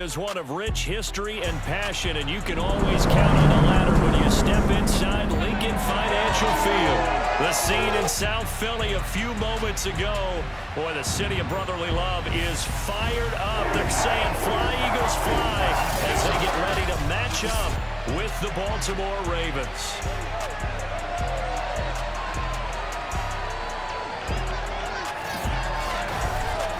Is one of rich history and passion, and you can always count on the ladder when you step inside Lincoln Financial Field. The scene in South Philly a few moments ago. Boy, the city of brotherly love is fired up. They're saying fly, Eagles, fly, as they get ready to match up with the Baltimore Ravens.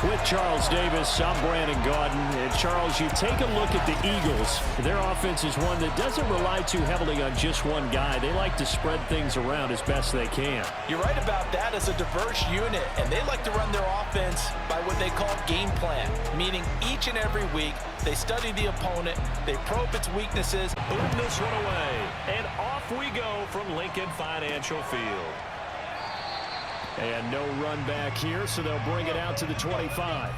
With Charles Davis, I'm Brandon Gaudin. And Charles, you take a look at the Eagles. Their offense is one that doesn't rely too heavily on just one guy. They like to spread things around as best they can. You're right about that. It's a diverse unit, and they like to run their offense by what they call game plan, meaning each and every week they study the opponent, they probe its weaknesses. Boom this one away, and off we go from Lincoln Financial Field. And no run back here, so they'll bring it out to the 25.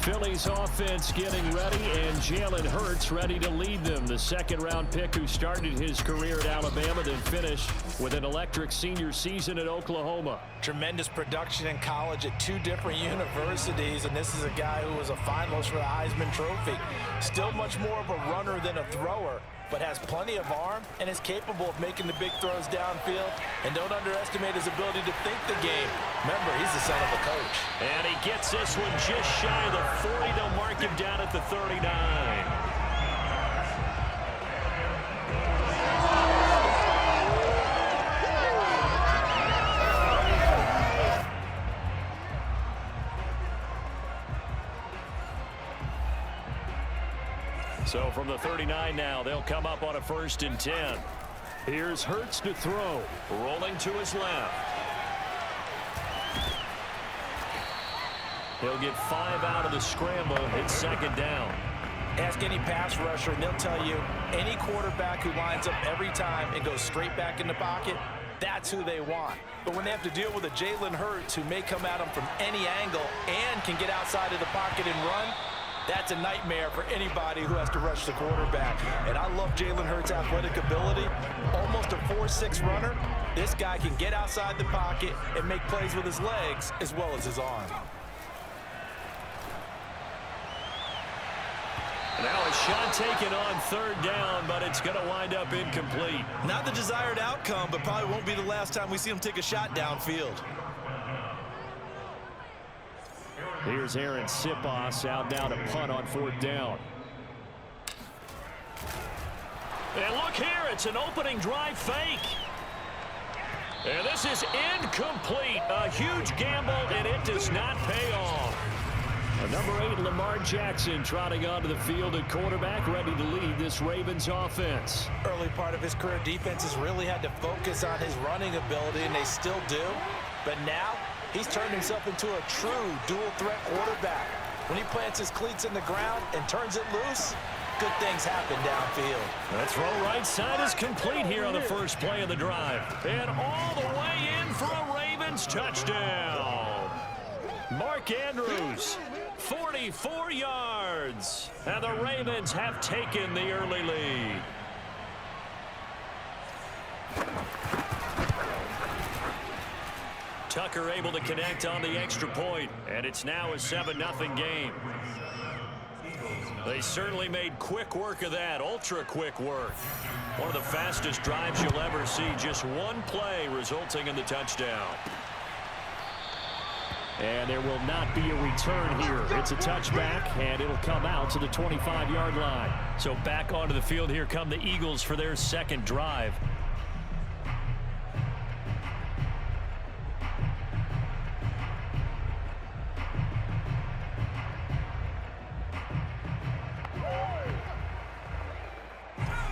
Philly's offense getting ready, and Jalen Hurts ready to lead them. The second-round pick who started his career at Alabama, then finished with an electric senior season at Oklahoma. Tremendous production in college at two different universities, and this is a guy who was a finalist for the Heisman Trophy. Still much more of a runner than a thrower, but has plenty of arm and is capable of making the big throws downfield. And don't underestimate his ability to think the game. Remember, he's the son of a coach. And he gets this one just shy of the 40. They'll mark him down at the 39. So from the 39 now, they'll come up on a 1st and 10. Here's Hurts to throw, rolling to his left. He'll get 5 out of the scramble. It's 2nd down. Ask any pass rusher, and they'll tell you any quarterback who lines up every time and goes straight back in the pocket, that's who they want. But when they have to deal with a Jalen Hurts who may come at them from any angle and can get outside of the pocket and run, that's a nightmare for anybody who has to rush the quarterback. And I love Jalen Hurts' athletic ability. Almost a 4.6 runner. This guy can get outside the pocket and make plays with his legs as well as his arm. Now a shot taken on 3rd down, but it's going to wind up incomplete. Not the desired outcome, but probably won't be the last time we see him take a shot downfield. Here's Aaron Sipos out now to punt on 4th down. And look here, it's an opening drive fake. And this is incomplete. A huge gamble, and it does not pay off. Number 8, Lamar Jackson, trotting onto the field at quarterback, ready to lead this Ravens offense. Early part of his career, defenses really had to focus on his running ability, and they still do. But now, he's turned himself into a true dual-threat quarterback. When he plants his cleats in the ground and turns it loose, good things happen downfield. The throw right side is complete here on the first play of the drive. And all the way in for a Ravens touchdown. Mark Andrews, 44 yards. And the Ravens have taken the early lead. Tucker able to connect on the extra point, and it's now a 7-0 game. They certainly made quick work of that, ultra quick work. One of the fastest drives you'll ever see, just one play resulting in the touchdown. And there will not be a return here. It's a touchback, and it'll come out to the 25-yard line. So back onto the field here come the Eagles for their 2nd drive.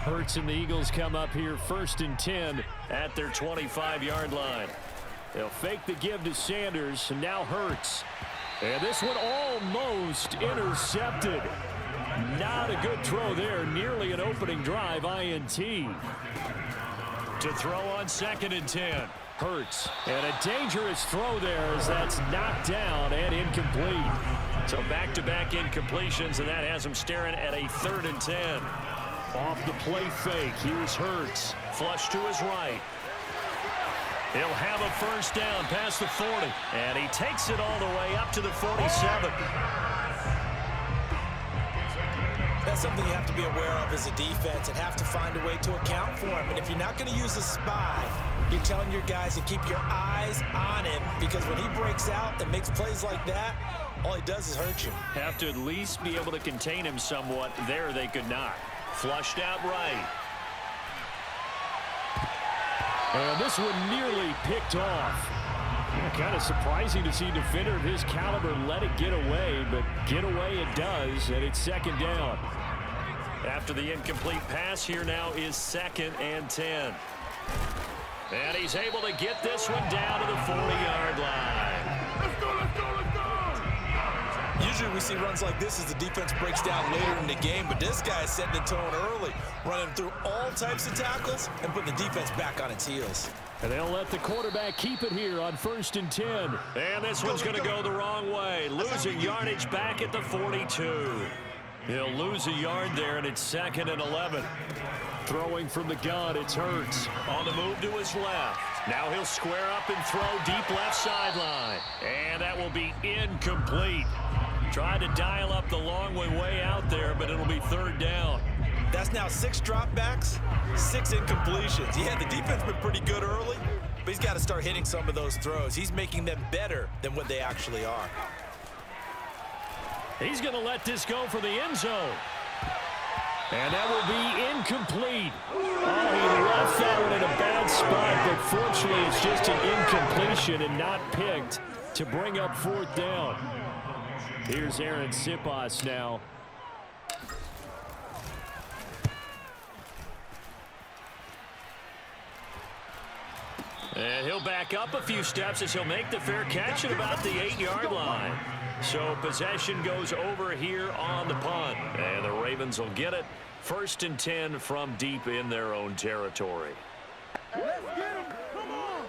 Hurts and the Eagles come up here 1st and 10 at their 25-yard line. They'll fake the give to Sanders, and now Hurts. And this one almost intercepted. Not a good throw there. Nearly an opening drive, INT. To throw on 2nd and 10. Hurts. And a dangerous throw there as that's knocked down and incomplete. So back-to-back incompletions, and that has him staring at a 3rd and 10. Off the play fake. Here's Hurts. Flush to his right. He'll have a 1st down past the 40. And he takes it all the way up to the 47. something you have to be aware of as a defense and have to find a way to account for him. And if you're not going to use a spy, you're telling your guys to keep your eyes on him, because when he breaks out and makes plays like that, all he does is hurt you. Have to at least be able to contain him somewhat. There they could not. Flushed out right. And this one nearly picked off. Kind of surprising to see a defender of his caliber let it get away, but get away it does, and it's second down. After the incomplete pass, here now is 2nd and 10. And he's able to get this one down to the 40-yard line. Let's go, let's go, let's go! Usually we see runs like this as the defense breaks down later in the game, but this guy's setting the tone early, running through all types of tackles and putting the defense back on its heels. And they'll let the quarterback keep it here on 1st and 10. And this one's going to go the wrong way. Losing yardage back at the 42. He'll lose a yard there, and it's 2nd and 11. Throwing from the gun, it's Hurts. On the move to his left. Now he'll square up and throw deep left sideline. And that will be incomplete. Tried to dial up the long way out there, but it'll be 3rd down. That's now 6 dropbacks, 6 incompletions. Yeah, the defense been pretty good early, but he's got to start hitting some of those throws. He's making them better than what they actually are. He's going to let this go for the end zone. And that will be incomplete. Oh, he left that one in a bad spot, but fortunately it's just an incompletion and not picked to bring up 4th down. Here's Aaron Sipas now. And he'll back up a few steps as he'll make the fair catch at about the 8-yard line. So possession goes over here on the punt. And the Ravens will get it. 1st and 10 from deep in their own territory. Let's get him! Come on!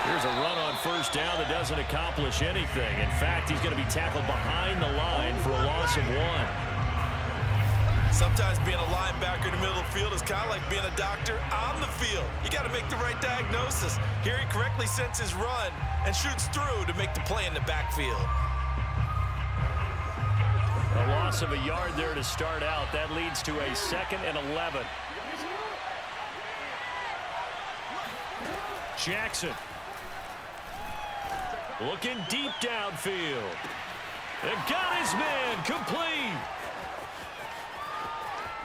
Here's a run on 1st down that doesn't accomplish anything. In fact, he's going to be tackled behind the line for a loss of 1. Sometimes being a linebacker in the middle of the field is kind of like being a doctor on the field. You got to make the right diagnosis. Here he correctly sets his run and shoots through to make the play in the backfield. A loss of a yard there to start out. That leads to a 2nd and 11. Jackson. Looking deep downfield. And got his man complete.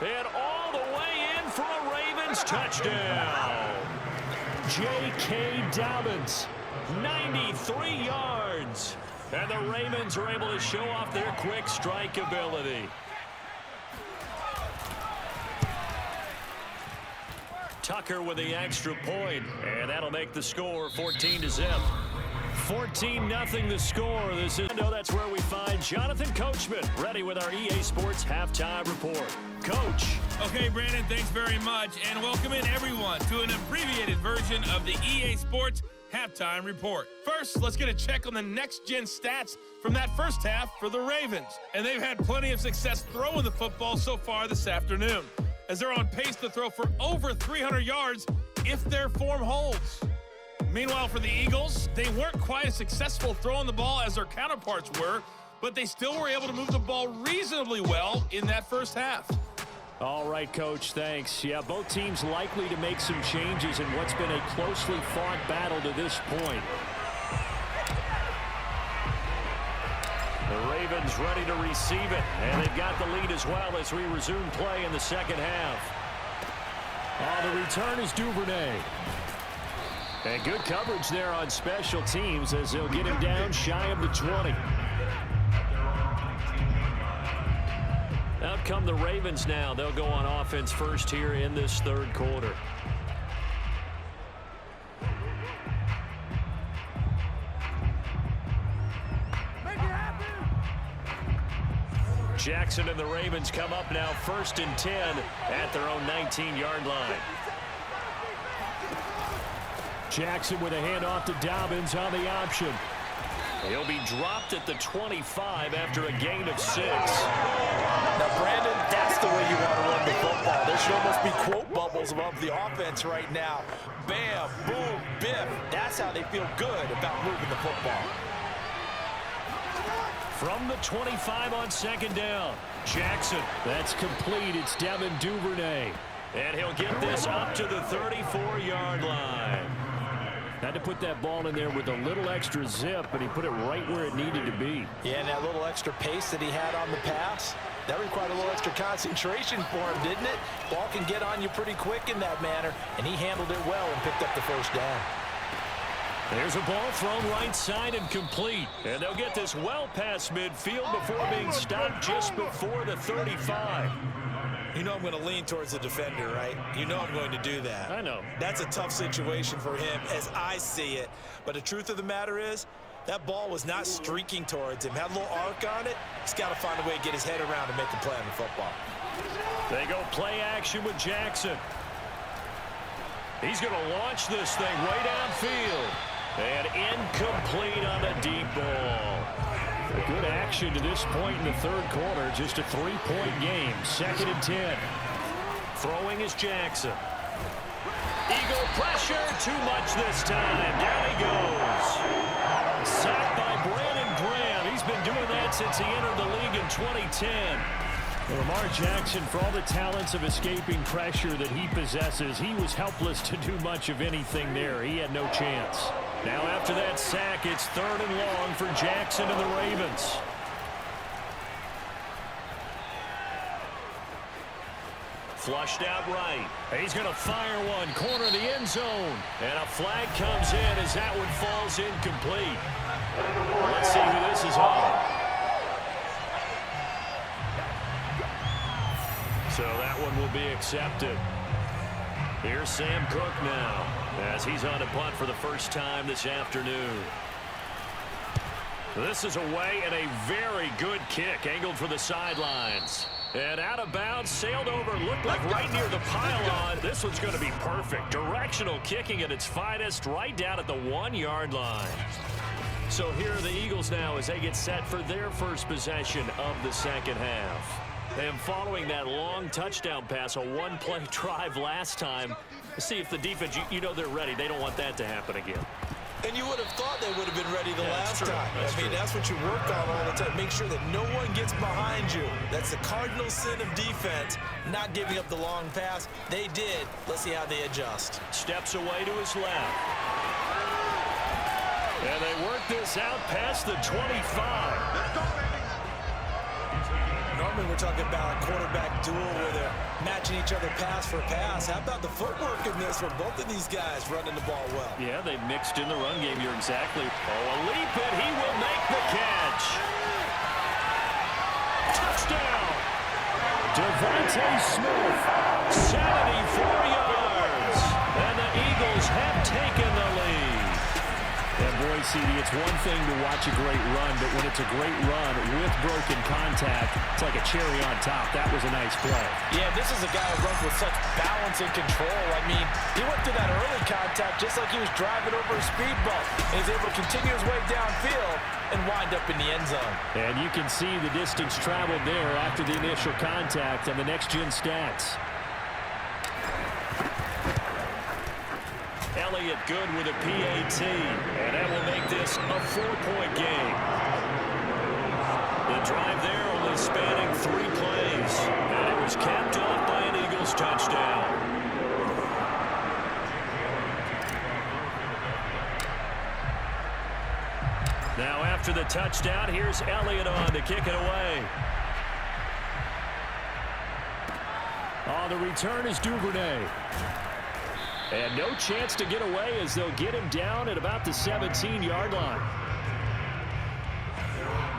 And all the way in for a Ravens touchdown. J.K. Dobbins, 93 yards. And the Ravens are able to show off their quick strike ability. Tucker with the extra point, and that'll make the score 14-0. 14-0 the score. This is that's where we find Jonathan Coachman ready with our EA Sports halftime report. Coach. Okay, Brandon, thanks very much, and welcome in everyone to an abbreviated version of the EA Sports halftime report. First, let's get a check on the next-gen stats from that first half for the Ravens, and they've had plenty of success throwing the football so far this afternoon, as they're on pace to throw for over 300 yards if their form holds. Meanwhile, for the Eagles, they weren't quite as successful throwing the ball as their counterparts were, but they still were able to move the ball reasonably well in that first half. All right, Coach, thanks. Yeah, both teams likely to make some changes in what's been a closely fought battle to this point. The Ravens ready to receive it, and they've got the lead as well as we resume play in the second half. The return is Duvernay. And good coverage there on special teams as they'll get him down shy of the 20. Out come the Ravens now. They'll go on offense first here in this third quarter. Jackson and the Ravens come up now 1st and 10 at their own 19-yard line. Jackson with a handoff to Dobbins on the option. He'll be dropped at the 25 after a gain of 6. Now, Brandon, that's the way you want to run the football. There should almost be quote bubbles above the offense right now. Bam, boom, biff. That's how they feel good about moving the football. From the 25 on second down, Jackson. That's complete. It's Devin Duvernay. And he'll get this up to the 34-yard line. Had to put that ball in there with a little extra zip, but he put it right where it needed to be. Yeah, and that little extra pace that he had on the pass, that required a little extra concentration for him, didn't it? Ball can get on you pretty quick in that manner, and he handled it well and picked up the first down. There's a ball thrown right side and complete. And they'll get this well past midfield before being stopped just before the 35. You know I'm going to lean towards the defender, right? You know I'm going to do that. I know. That's a tough situation for him as I see it. But the truth of the matter is, that ball was not streaking towards him. Had a little arc on it. He's got to find a way to get his head around and make a play on the football. They go play action with Jackson. He's going to launch this thing way downfield. And incomplete on a deep ball. A good action to this point in the third quarter. Just a 3-point game. 2nd and 10. Throwing is Jackson. Eagle pressure. Too much this time. Down he goes. Sacked by Brandon Graham. He's been doing that since he entered the league in 2010. Lamar Jackson, for all the talents of escaping pressure that he possesses, he was helpless to do much of anything there. He had no chance. Now after that sack, it's 3rd and long for Jackson and the Ravens. Flushed out right. He's going to fire one. Corner of the end zone. And a flag comes in as that one falls incomplete. Let's see who this is on. So that one will be accepted. Here's Sam Cook now as he's on a punt for the first time this afternoon. This is away and a very good kick angled for the sidelines. And out of bounds, sailed over, looked like right near the pylon. This one's going to be perfect. Directional kicking at its finest right down at the 1-yard line. So here are the Eagles now as they get set for their first possession of the second half. And following that long touchdown pass, a one-play drive last time, see if the defense, you know they're ready. They don't want that to happen again. And you would have thought they would have been ready the last time. I mean, that's what you work on all the time. Make sure that no one gets behind you. That's the cardinal sin of defense, not giving up the long pass. They did. Let's see how they adjust. Steps away to his left. And they work this out past the 25. Normally we're talking about a quarterback duel where they're matching each other pass for pass. How about the footwork in this from both of these guys running the ball well? Yeah, they mixed in the run game. You're exactly. Oh, a leap, and he will make the catch. Touchdown. Devontae Smith, 74 yards. And the Eagles have taken the lead. And boy, CD, it's one thing to watch a great run, but when it's a great run with broken contact, it's like a cherry on top. That was a nice play. Yeah, this is a guy who runs with such balance and control. I mean, he went through that early contact just like he was driving over a speed bump. And he's able to continue his way downfield and wind up in the end zone. And you can see the distance traveled there after the initial contact on the next-gen stats. Elliott good with a PAT, and that will make this a 4-point game. The drive there only spanning 3 plays, and it was capped off by an Eagles touchdown. Now after the touchdown, here's Elliott on to kick it away. The return is Duvernay. And no chance to get away as they'll get him down at about the 17-yard line.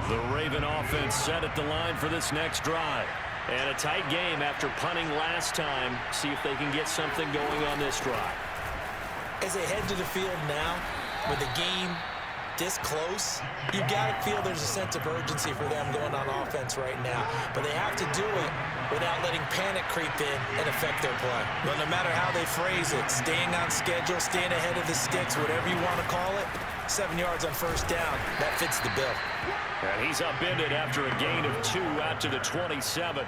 The Raven offense set at the line for this next drive. And a tight game after punting last time. See if they can get something going on this drive. As they head to the field now, with the game this close, you got to feel there's a sense of urgency for them going on offense right now. But they have to do it without letting panic creep in and affect their play. But no matter how they phrase it, staying on schedule, staying ahead of the sticks, whatever you want to call it, 7 yards on first down, that fits the bill. And he's upended after a gain of 2 out to the 27.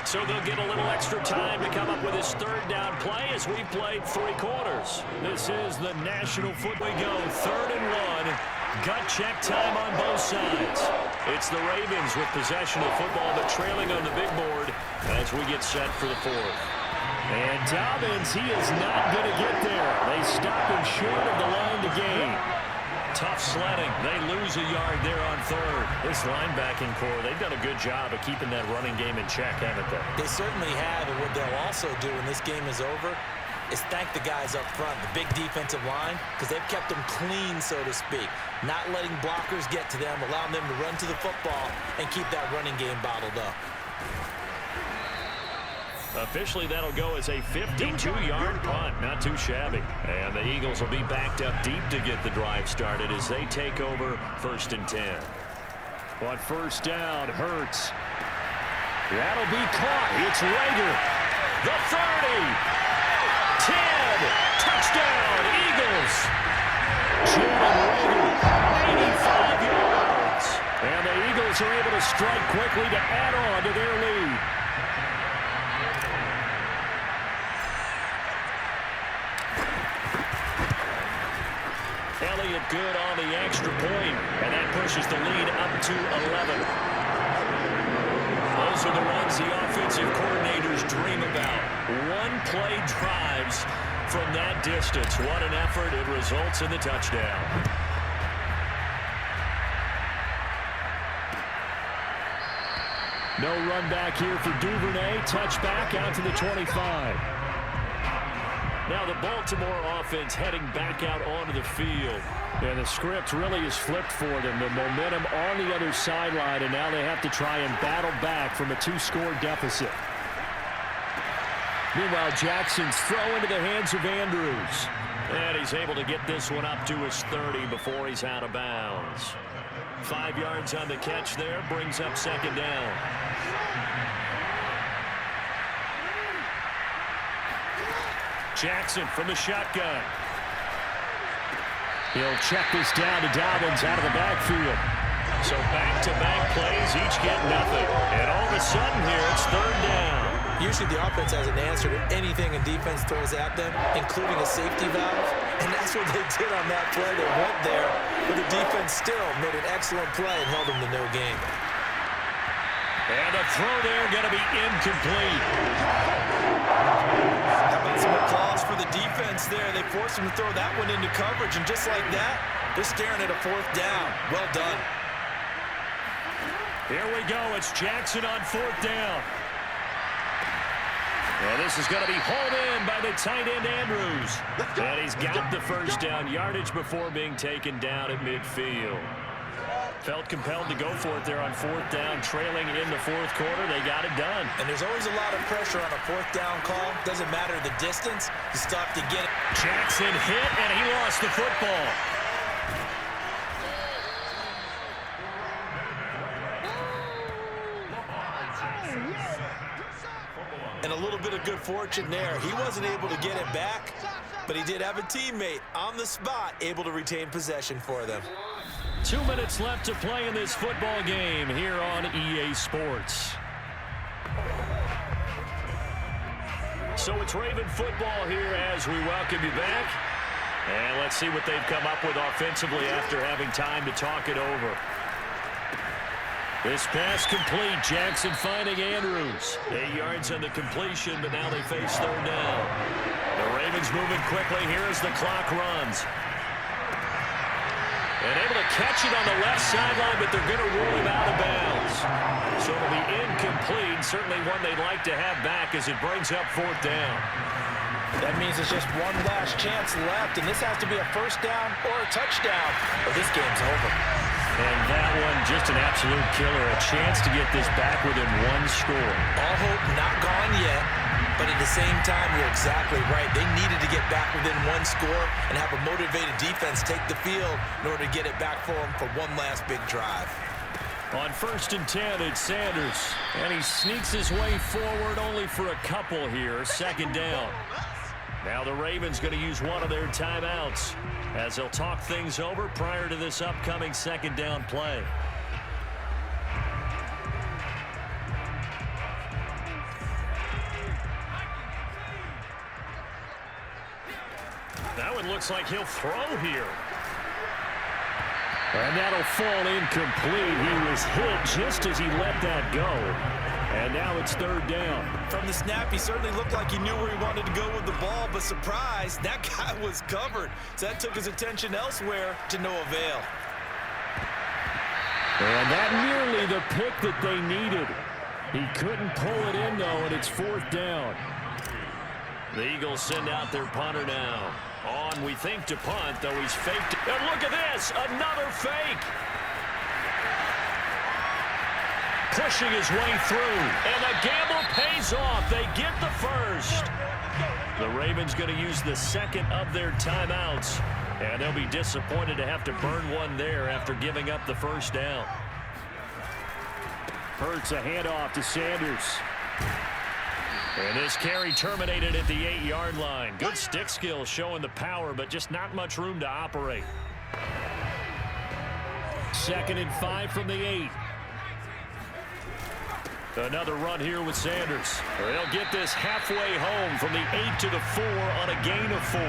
So they'll get a little extra time to come up with his third down play as we've played 3 quarters. This is the National Football. We go 3rd and 1. Gut check time on both sides. It's the Ravens with possession of football, but trailing on the big board as we get set for the 4th. And Dobbins, he is not going to get there. They stop him short of the line to gain. Tough sledding. They lose a yard there on 3rd. This linebacking core, they've done a good job of keeping that running game in check, haven't they? They certainly have, and what they'll also do when this game is over is thank the guys up front, the big defensive line, because they've kept them clean, so to speak. Not letting blockers get to them, allowing them to run to the football and keep that running game bottled up. Officially, that'll go as a 52-yard punt. Not too shabby. And the Eagles will be backed up deep to get the drive started as they take over 1st and 10. On 1st down, Hurts. That'll be caught. It's Rager. The 30. 10. Touchdown, Eagles. Jalen Rager, 85 yards. And the Eagles are able to strike quickly to add on to their lead. Elliott good on the extra point, and that pushes the lead up to 11. Those are the ones the offensive coordinators dream about. One-play drives from that distance. What an effort. It results in the touchdown. No run back here for Duvernay. Touchback out to the 25. Now the Baltimore offense heading back out onto the field. And the script really is flipped for them. The momentum on the other sideline, and now they have to try and battle back from a 2-score deficit. Meanwhile, Jackson's throw into the hands of Andrews. And he's able to get this one up to his 30 before he's out of bounds. 5 yards on the catch there, brings up 2nd down. Jackson from the shotgun. He'll check this down to Dobbins out of the backfield. So back-to-back plays, each get nothing. And all of a sudden here, it's 3rd down. Usually the offense has an answer to anything a defense throws at them, including a safety valve. And that's what they did on that play. They went there, but the defense still made an excellent play and held them to no gain. And the throw there going to be incomplete. How about some applause for the defense there? They forced them to throw that one into coverage, and just like that, they're staring at a 4th down. Well done. Here we go. It's Jackson on 4th down. And this is going to be hauled in by the tight end, Andrews. And he's got the 1st down yardage before being taken down at midfield. Felt compelled to go for it there on 4th down, trailing in the 4th quarter. They got it done. And there's always a lot of pressure on a 4th down call. Doesn't matter the distance. You still have to get it. Jackson hit, and he lost the football. And a little bit of good fortune there. He wasn't able to get it back, but he did have a teammate on the spot able to retain possession for them. 2 minutes left to play in this football game here on EA Sports. So it's Raven football here as we welcome you back. And let's see what they've come up with offensively after having time to talk it over. This pass complete. Jackson finding Andrews. 8 yards on the completion, but now they face 3rd down. The Ravens moving quickly here as the clock runs. And able to catch it on the left sideline, but they're going to rule him out of bounds. So it'll be incomplete. Certainly one they'd like to have back as it brings up 4th down. That means it's just one last chance left, and this has to be a 1st down or a touchdown, or this game's over. And that one, just an absolute killer. A chance to get this back within 1 score. All hope not gone yet, but at the same time, you're exactly right. They needed to get back within 1 score and have a motivated defense take the field in order to get it back for them for one last big drive. On 1st and 10, it's Sanders. And he sneaks his way forward only for a couple here. 2nd down. Now the Ravens going to use one of their timeouts as they'll talk things over prior to this upcoming 2nd down play. Now it looks like he'll throw here. And that'll fall incomplete. He was hit just as he let that go. And now it's third down. From the snap, he certainly looked like he knew where he wanted to go with the ball, but surprise, that guy was covered. So that took his attention elsewhere to no avail. And that nearly the pick that they needed. He couldn't pull it in, though, and it's fourth down. The Eagles send out their punter now. On, we think, to punt, though he's faked it. And look at this, another fake. Pushing his way through, and the gamble pays off. They get the first. The Ravens going to use the second of their timeouts, and they'll be disappointed to have to burn one there after giving up the first down. Hurts a handoff to Sanders. And this carry terminated at the 8-yard line. Good stick skills showing the power, but just not much room to operate. 2nd and 5 from the 8. Another run here with Sanders. They'll get this halfway home from the 8 to the 4 on a gain of 4.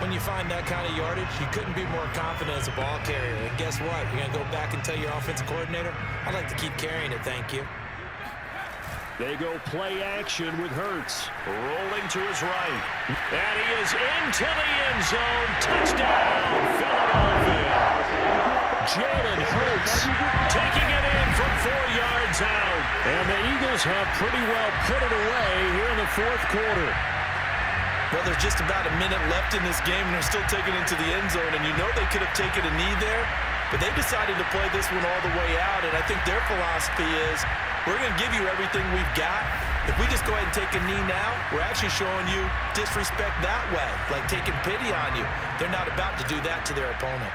When you find that kind of yardage, you couldn't be more confident as a ball carrier. And guess what? You're going to go back and tell your offensive coordinator, I'd like to keep carrying it, thank you. They go play action with Hurts. Rolling to his right. And he is into the end zone. Touchdown, Philadelphia. Jalen Hurts taking it in from 4 yards out. And the Eagles have pretty well put it away here in the fourth quarter. Well, there's just about a minute left in this game, and they're still taking it to the end zone. And you know they could have taken a knee there, but they decided to play this one all the way out. And I think their philosophy is, we're going to give you everything we've got. If we just go ahead and take a knee now, we're actually showing you disrespect that way, like taking pity on you. They're not about to do that to their opponent.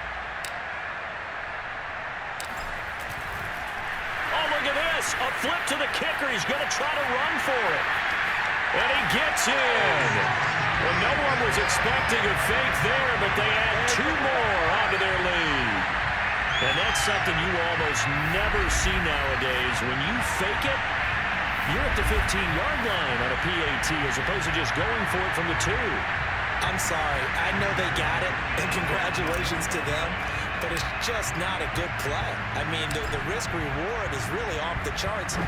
Oh, look at this. A flip to the kicker. He's going to try to run for it. And he gets in. Well, no one was expecting a fake there, but they add 2 more onto their lead. And that's something you almost never see nowadays. When you fake it, you're at the 15-yard line on a PAT as opposed to just going for it from the 2. I'm sorry. I know they got it, and congratulations to them, but it's just not a good play. I mean, the risk-reward is really off the charts.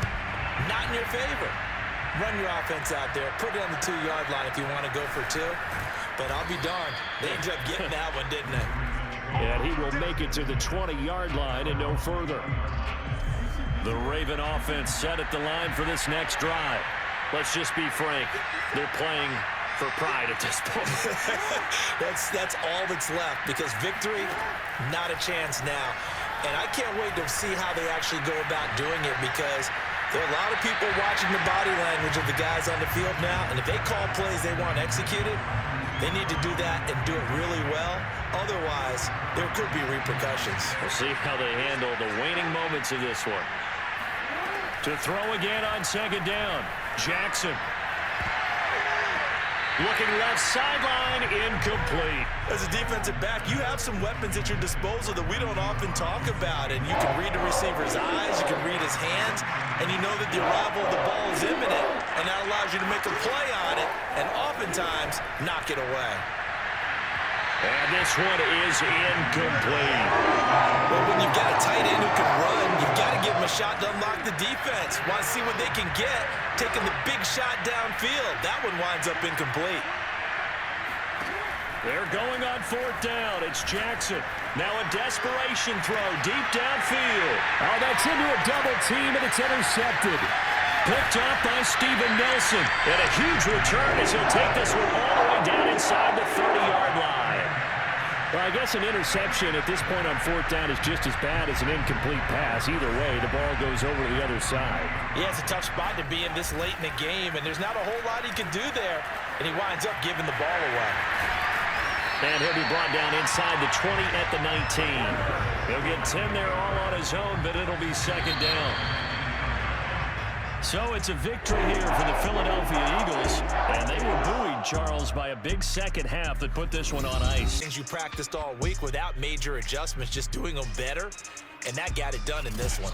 Not in your favor. Run your offense out there. Put it on the 2-yard line if you want to go for 2. But I'll be darned. They ended up getting that one, didn't they? And he will make it to the 20-yard line and no further. The Raven offense set at the line for this next drive. Let's just be frank. They're playing for pride at this point. That's all that's left, because victory, not a chance now. And I can't wait to see how they actually go about doing it, because there are a lot of people watching the body language of the guys on the field now, and if they call plays they want executed, they need to do that and do it really well. Otherwise, there could be repercussions. We'll see how they handle the waning moments of this one. To throw again on 2nd down, Jackson. Looking left sideline, incomplete. As a defensive back, you have some weapons at your disposal that we don't often talk about. And you can read the receiver's eyes, you can read his hands, and you know that the arrival of the ball is imminent, and that allows you to make a play on it, and oftentimes knock it away. And this one is incomplete. Well, when you've got a tight end who can run, you've got to give him a shot to unlock the defense. Want to see what they can get, taking the big shot downfield. That one winds up incomplete. They're going on 4th down. It's Jackson. Now a desperation throw deep downfield. Oh, that's into a double team, and it's intercepted. Picked up by Steven Nelson. And a huge return as he'll take this one all the way down inside the 30-yard line. Well, I guess an interception at this point on 4th down is just as bad as an incomplete pass. Either way, the ball goes over to the other side. Yeah, it's a tough spot to be in this late in the game, and there's not a whole lot he can do there, and he winds up giving the ball away. And he'll be brought down inside the 20 at the 19. He'll get 10 there all on his own, but it'll be 2nd down. So it's a victory here for the Philadelphia Eagles, and they were buoyed, Charles, by a big second half that put this one on ice. Things you practiced all week without major adjustments, just doing them better, and that got it done in this one.